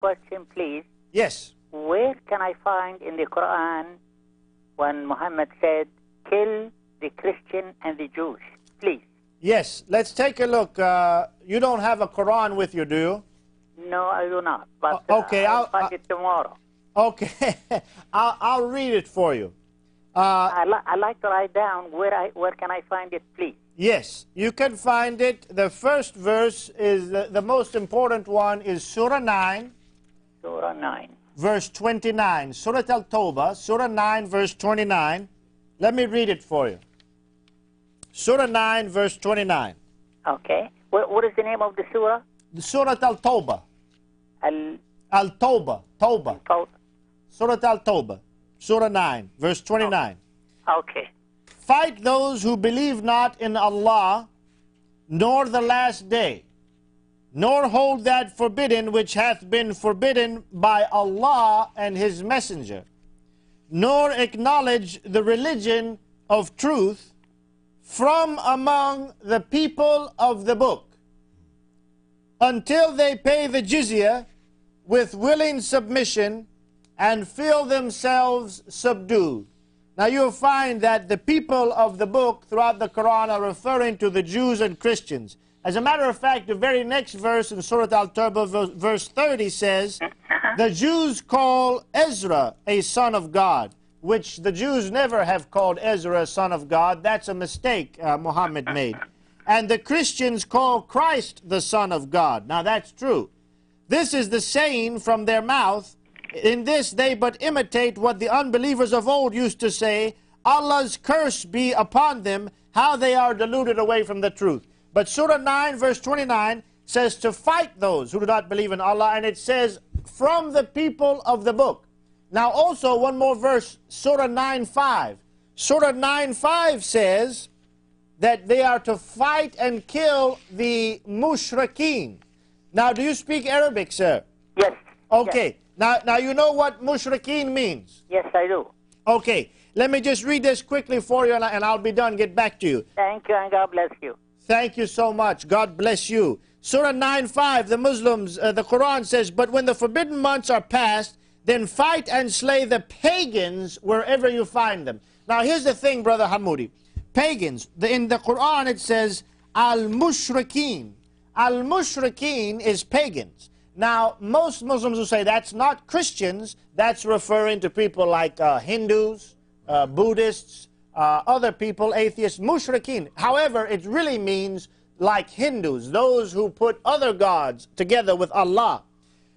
question, please. Yes. Where can I find in the Quran when Muhammad said, kill the Christian and the Jews? Please. Yes, let's take a look. You don't have a Quran with you, do you? No, I do not. But okay, I'll find it tomorrow. Okay, I'll read it for you. I like to write down where can I find it, please. Yes, you can find it. The first verse is the most important one is Surah 9. Surah 9. Verse 29. Surah Al-Tawbah, Surah 9, verse 29. Let me read it for you. Surah 9, verse 29. Okay. What is the name of the surah? The Surah Al-Tawbah. Al-Tawbah. Tawbah. Surah Al-Tawbah. Surah 9, verse 29. Okay. Fight those who believe not in Allah, nor the last day, nor hold that forbidden which hath been forbidden by Allah and His Messenger, nor acknowledge the religion of truth from among the people of the book, until they pay the jizya with willing submission and feel themselves subdued. Now you'll find that the people of the book throughout the Quran are referring to the Jews and Christians. As a matter of fact, the very next verse in Surah Al-Tawbah, verse 30 says, the Jews call Ezra a son of God, which the Jews never have called Ezra a son of God. That's a mistake Muhammad made. And the Christians call Christ the Son of God. Now that's true. This is the saying from their mouth. In this they but imitate what the unbelievers of old used to say, Allah's curse be upon them, how they are deluded away from the truth. But Surah 9 verse 29 says to fight those who do not believe in Allah, and it says from the people of the book. Now also one more verse, Surah 9:5. Surah 9:5 says that they are to fight and kill the mushrikeen. Now do you speak Arabic, sir? Yes. Okay. Yes. Now you know what mushrikeen means? Yes, I do. Okay, let me just read this quickly for you and I'll be done, get back to you. Thank you and God bless you. Thank you so much. God bless you. Surah 9:5, the Muslims, the Quran says, but when the forbidden months are past, then fight and slay the pagans wherever you find them. Now here's the thing, Brother Hamoudi. Pagans, in the Quran it says, al-mushrikeen. Al-mushrikeen is pagans. Now, most Muslims will say that's not Christians, that's referring to people like Hindus, Buddhists, other people, atheists, mushrikeen. However, it really means like Hindus, those who put other gods together with Allah.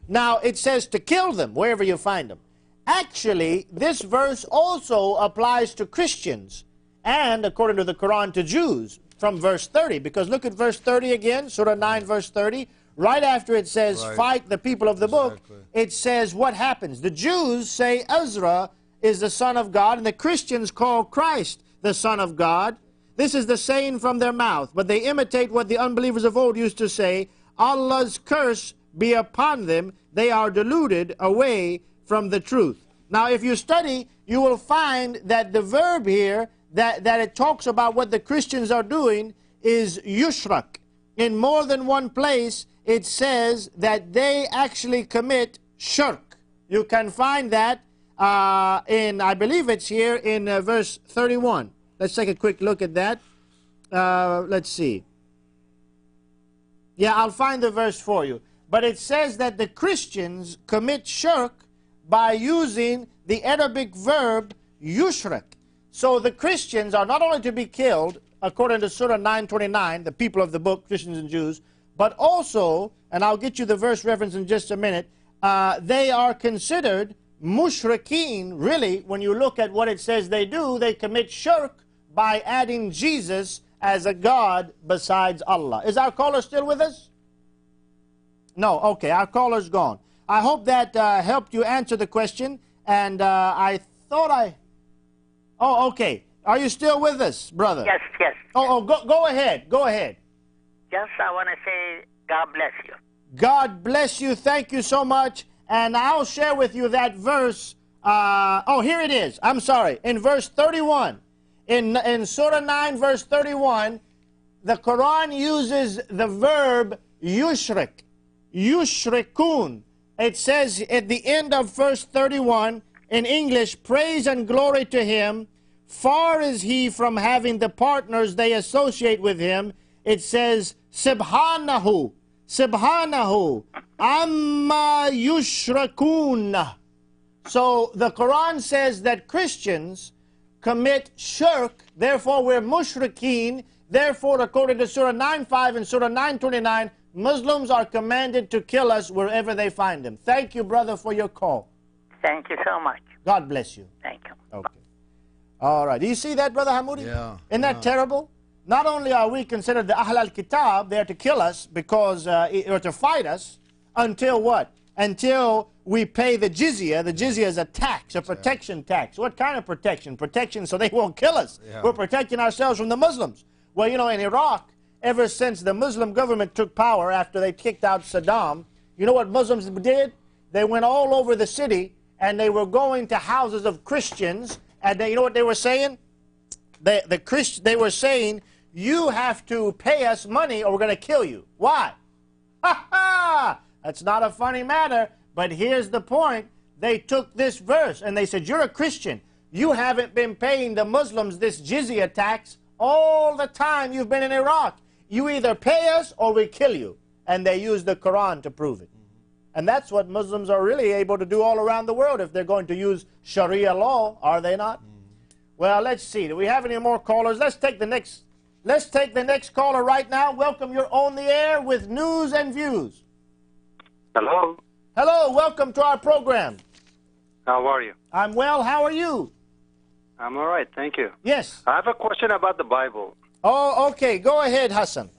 Now, it says to kill them wherever you find them. Actually, this verse also applies to Christians and, according to the Quran, to Jews from verse 30. Because look at verse 30 again, Surah 9, verse 30. Right after it says, fight the people of the book, it says what happens. The Jews say Ezra is the Son of God, and the Christians call Christ the Son of God. This is the saying from their mouth, but they imitate what the unbelievers of old used to say, Allah's curse be upon them, they are deluded away from the truth. Now, if you study, you will find that the verb here, that it talks about what the Christians are doing, is yushrak. In more than one place, it says that they actually commit shirk. You can find that I believe it's here in verse 31. Let's take a quick look at that. Let's see. Yeah, I'll find the verse for you. But it says that the Christians commit shirk by using the Arabic verb yushrak. So the Christians are not only to be killed, according to Surah 9:29, the people of the book, Christians and Jews, but also, and I'll get you the verse reference in just a minute, they are considered mushrikeen. Really, when you look at what it says they do, they commit shirk by adding Jesus as a God besides Allah. Is our caller still with us? No, okay, our caller's gone. I hope that helped you answer the question, and I thought Oh, okay. Are you still with us, brother? Yes, yes. Go ahead. Go ahead. Just I want to say, God bless you. God bless you. Thank you so much. And I'll share with you that verse. Here it is. I'm sorry. In verse 31. In Surah 9, verse 31, the Quran uses the verb yushrik. Yushrikun. it says at the end of verse 31, in English, praise and glory to him. Far is he from having the partners they associate with him. It says, Subhanahu, Subhanahu, Amma Yushrakun. So the Quran says that Christians commit shirk, therefore we're mushrikeen. Therefore, according to Surah 9:5 and Surah 9:29, Muslims are commanded to kill us wherever they find them. Thank you, brother, for your call. Thank you so much. God bless you. Thank you. Okay. All right. Do you see that, Brother Hamoudi? Yeah. Isn't that terrible? Not only are we considered the Ahl al-Kitab, they're to kill us because, or to fight us, until what? Until we pay the jizya. The jizya is a tax, a protection tax. What kind of protection? Protection so they won't kill us. Yeah. We're protecting ourselves from the Muslims. Well, you know, in Iraq, ever since the Muslim government took power after they kicked out Saddam, you know what Muslims did? They went all over the city and they were going to houses of Christians, and you know what they were saying? They were saying, you have to pay us money or we're going to kill you. Why? Ha ha! That's not a funny matter, but here's the point. They took this verse and they said, you're a Christian. You haven't been paying the Muslims this jizya tax all the time you've been in Iraq. You either pay us or we kill you. And they used the Quran to prove it. And that's what Muslims are really able to do all around the world if they're going to use Sharia law, are they not? Well, let's see. Do we have any more callers? Let's take the next caller right now. Welcome, you're on the air with News and Views. Hello. Hello, welcome to our program. How are you? I'm well, how are you? I'm all right, thank you. Yes. I have a question about the Bible. Oh, okay, go ahead, Hassan.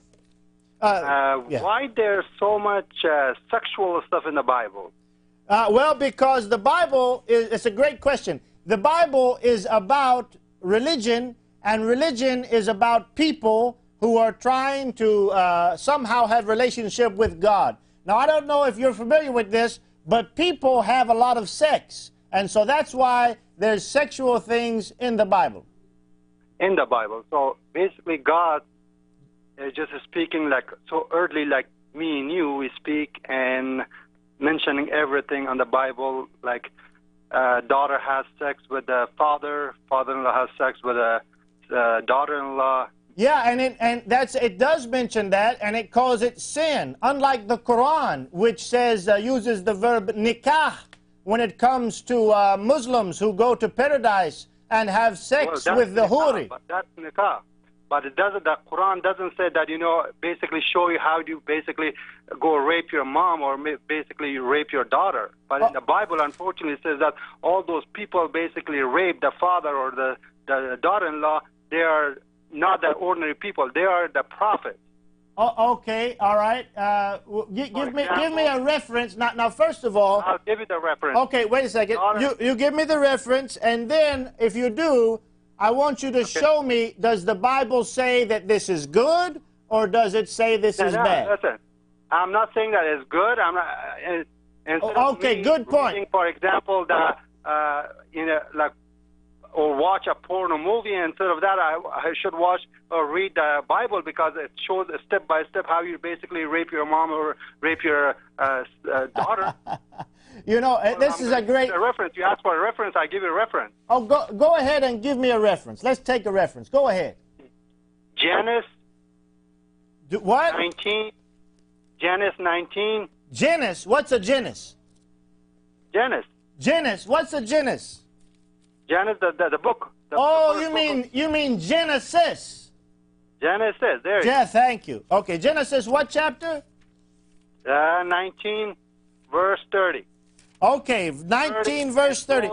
Yeah. Why there's so much sexual stuff in the Bible? Well, because the Bible it's a great question. The Bible is about religion, and religion is about people who are trying to somehow have relationship with God. Now, I don't know if you're familiar with this, but people have a lot of sex, and so that's why there's sexual things in the Bible. In the Bible. So basically God is just speaking like so earthly, like me and you, we speak and mentioning everything on the Bible, like daughter has sex with the father, father-in-law has sex with a daughter-in-law. Yeah, and it does mention that, and it calls it sin. Unlike the Quran, which says uses the verb nikah when it comes to Muslims who go to paradise and have sex with the huri. But that's nikah. But it doesn't. The Quran doesn't say that. You know, basically show you how you basically go rape your mom or basically rape your daughter. But in the Bible, unfortunately, it says that all those people basically rape the father or the daughter-in-law. They are not the ordinary people. They are the prophets. Oh, okay, all right. Give me a reference. Now, first of all, I'll give you the reference. Okay, wait a second. You give me the reference, and then if you do, I want you to show me. Does the Bible say that this is good, or does it say this is bad? Listen, I'm not saying that it's good. I'm not. Okay, good point. Reading, for example, like. Or watch a porno movie. Instead of that, I should watch or read the Bible because it shows step by step how you basically rape your mom or rape your daughter. You know, this is a great reference. You ask for a reference, I give you a reference. Oh, go ahead and give me a reference. Let's take a reference. Go ahead. Genesis. What? 19. Genesis 19. Genesis. What's a Genesis? Genesis. Genesis. What's a Genesis? Genesis, the book. You mean Genesis? Genesis, there. Yeah, thank you. Okay, Genesis, what chapter? 19, verse 30. Okay, 19, verse 30.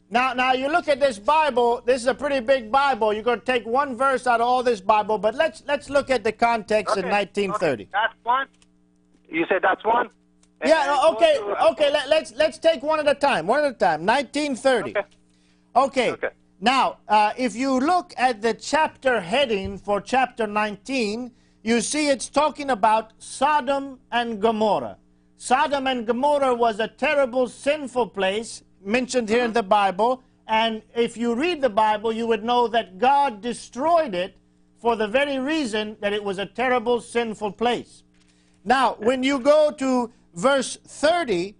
Now you look at this Bible. This is a pretty big Bible. You're going to take one verse out of all this Bible, but let's look at the context in 1930. Okay, that's one. You said that's one. Yeah. Okay. Let's take one at a time. 1930. Okay. Now, if you look at the chapter heading for chapter 19, you see it's talking about Sodom and Gomorrah. Sodom and Gomorrah was a terrible, sinful place mentioned here in the Bible. And if you read the Bible, you would know that God destroyed it for the very reason that it was a terrible, sinful place. Now, when you go to verse 30,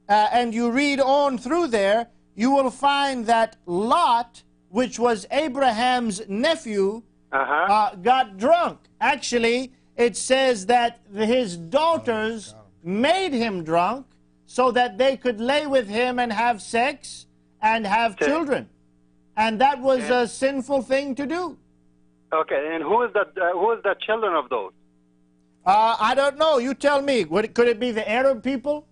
and you read on through there, you will find that Lot, which was Abraham's nephew, got drunk. Actually, it says that his daughters made him drunk so that they could lay with him and have sex and have children. And that was a sinful thing to do. Okay, and who is the children of those? I don't know. You tell me. Could it be the Arab people?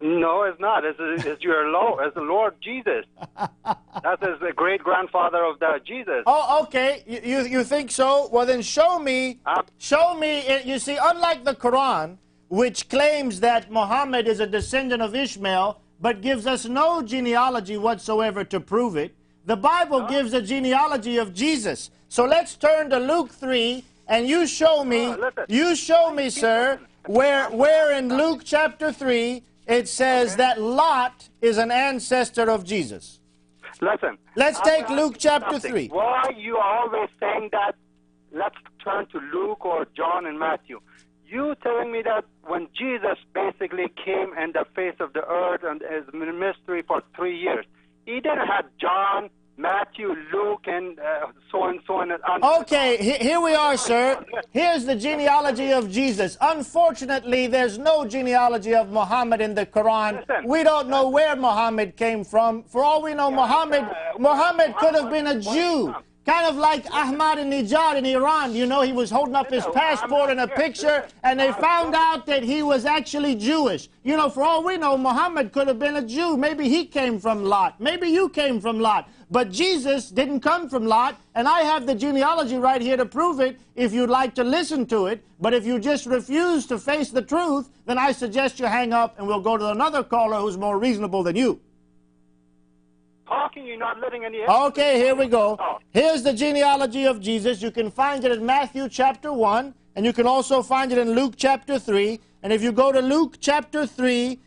No, it's not. It's the Lord Jesus. That is the great-grandfather of Jesus. Oh, okay. You think so? Well, then show me. Show me. You see, unlike the Quran, which claims that Muhammad is a descendant of Ishmael, but gives us no genealogy whatsoever to prove it, the Bible gives a genealogy of Jesus. So let's turn to Luke 3, and you show me, sir, where in Luke chapter 3 it says that Lot is an ancestor of Jesus. Listen. Let's take Luke chapter 3. Why are you always saying that? Let's turn to Luke or John and Matthew. You telling me that when Jesus basically came in the face of the earth and his ministry for 3 years, he didn't have John, Matthew, Luke, and so and so. Okay, here we are, sir. Here's the genealogy of Jesus. Unfortunately, there's no genealogy of Muhammad in the Quran. We don't know where Muhammad came from. For all we know, Muhammad could have been a Jew. Kind of like Ahmadinejad in Iran. You know, he was holding up his passport in a picture, and they found out that he was actually Jewish. You know, for all we know, Muhammad could have been a Jew. Maybe he came from Lot. Maybe you came from Lot. But Jesus didn't come from Lot, and I have the genealogy right here to prove it if you'd like to listen to it. But if you just refuse to face the truth, then I suggest you hang up, and we'll go to another caller who's more reasonable than you. Talking, you're not letting any... Okay, here we go. Here's the genealogy of Jesus. You can find it in Matthew chapter 1, and you can also find it in Luke chapter 3. And if you go to Luke chapter 3,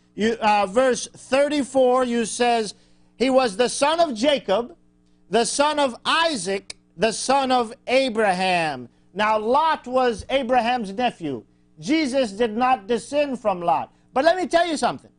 verse 34, you says, he was the son of Jacob, the son of Isaac, the son of Abraham. Now, Lot was Abraham's nephew. Jesus did not descend from Lot. But let me tell you something.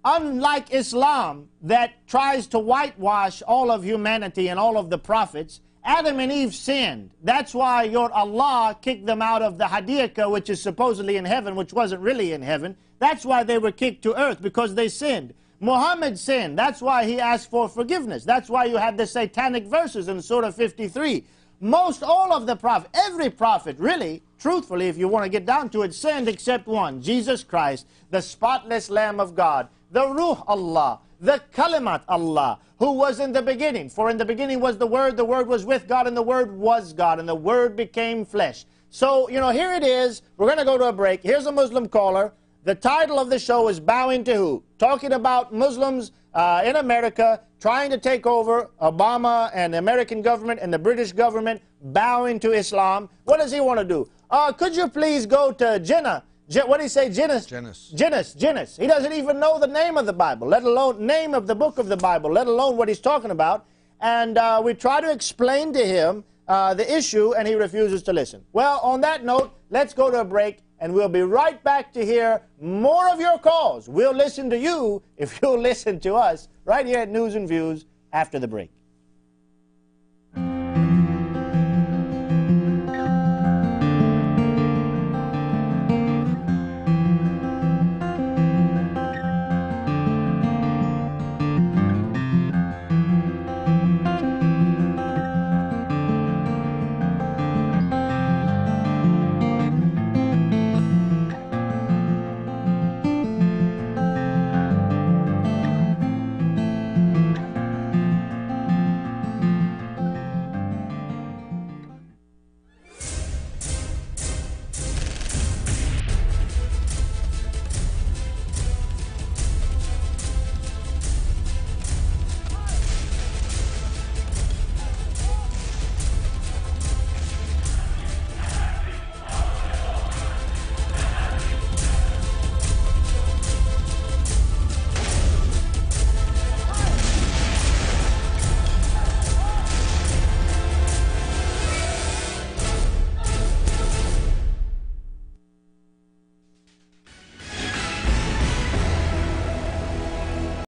Unlike Islam, that tries to whitewash all of humanity and all of the prophets, Adam and Eve sinned. That's why your Allah kicked them out of the Hadiyaka, which is supposedly in heaven, which wasn't really in heaven. That's why they were kicked to earth, because they sinned. Muhammad sinned. That's why he asked for forgiveness. That's why you have the satanic verses in Surah 53. Most all of the prophets, every prophet, really, truthfully, if you want to get down to it, sinned except one, Jesus Christ, the spotless Lamb of God, the Ruh Allah, the Kalimat Allah, who was in the beginning. For in the beginning was the Word was with God, and the Word was God, and the Word became flesh. So, you know, here it is. We're going to go to a break. Here's a Muslim caller. The title of the show is Bowing to Who? Talking about Muslims in America trying to take over Obama and the American government and the British government bowing to Islam. What does he want to do? Could you please go to Jinnah? What did he say? Genesis. He doesn't even know the name of the Bible, let alone name of the book of the Bible, let alone what he's talking about. And we try to explain to him the issue, and he refuses to listen. Well, on that note, let's go to a break, and we'll be right back to hear more of your calls. We'll listen to you if you'll listen to us right here at News and Views after the break.